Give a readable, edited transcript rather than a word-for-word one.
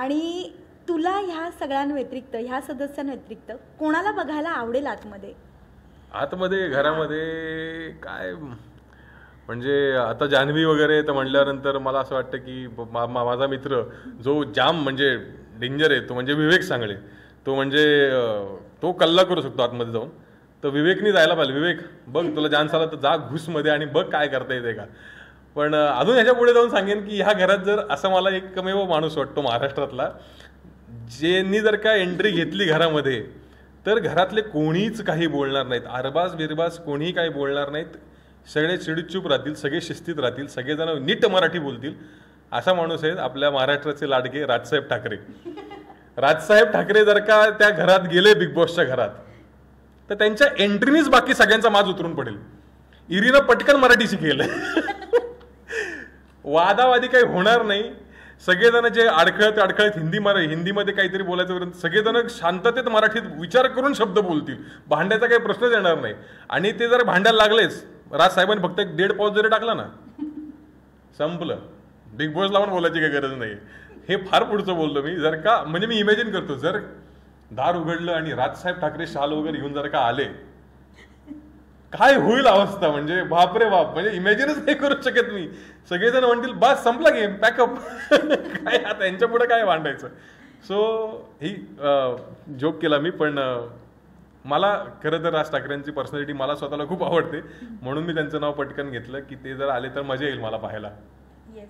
आणि तुला ह्या सगळ्यांव्यतिरिक्त, ह्या सदस्यांव्यतिरिक्त कोणाला बघायला आवडेल आतमध्ये? आतमध्ये घरामध्ये काय म्हणजे आता जान्हवी वगैरे तर म्हटल्यानंतर मला असं वाटतं की माझा मित्र जो जाम म्हणजे डेंजर आहे तो म्हणजे विवेक सांगळे. तो म्हणजे तो कल्ला करू शकतो आतमध्ये जाऊन. तर विवेकनी जायला पाहिजे. विवेक बघ तुला चान्स आला तर जा घुसमध्ये आणि बघ काय करता येते का. पण अजून ह्याच्या पुढे जाऊन सांगेन की ह्या घरात जर असं मला एकमेव माणूस वाटतो महाराष्ट्रातला ज्यांनी जर का एंट्री घेतली घरामध्ये तर घरातले कोणीच काही बोलणार नाहीत. अरबाज बिरबाज कोणीही काही बोलणार नाहीत. सगळे चिडीचूप राहतील, सगळे शिस्तीत राहतील, सगळेजण नीट मराठी बोलतील. असा माणूस आहे आपल्या महाराष्ट्राचे लाडके राजसाहेब ठाकरे. राजसाहेब ठाकरे जर का त्या घरात गेले बिग बॉसच्या घरात तर त्यांच्या एंट्रीनीच बाकी सगळ्यांचा माज उतरून पडेल. इरीनं पटकन मराठी शिकेल. वादावादी काही होणार नाही. सगळेजण जे अडखळत हिंदीमध्ये काहीतरी बोलायचं सगळेजण शांततेत मराठीत विचार करून शब्द बोलतील. भांड्याचा काही प्रश्नच येणार नाही. आणि ते जर भांड्याला लागलेच राजसाहेबांनी फक्त 1.5 पाऊस जरी टाकला ना संपलं. बिग बॉस लावून बोलायची काही गरज नाही. हे फार पुढचं बोललो मी. जर का म्हणजे मी इमॅजिन करतो जर दार उघडलं आणि राजसाहेब ठाकरे शाल वगैरे घेऊन जर का आले काय होईल अवस्था. म्हणजे बापरे बाप. म्हणजे इमॅजिनच नाही करू शकत मी. सगळेजण म्हणतील बस संपला गेम पॅकअप. काय आता यांच्या पुढे काय भांडायचं. सो ही जोक केला मी. पण मला खरं तर राज ठाकरेंची पर्सनॅलिटी मला स्वतःला खूप आवडते म्हणून मी त्यांचं नाव पटकन घेतलं की ते जर आले तर मजा येईल मला पाहायला. येस.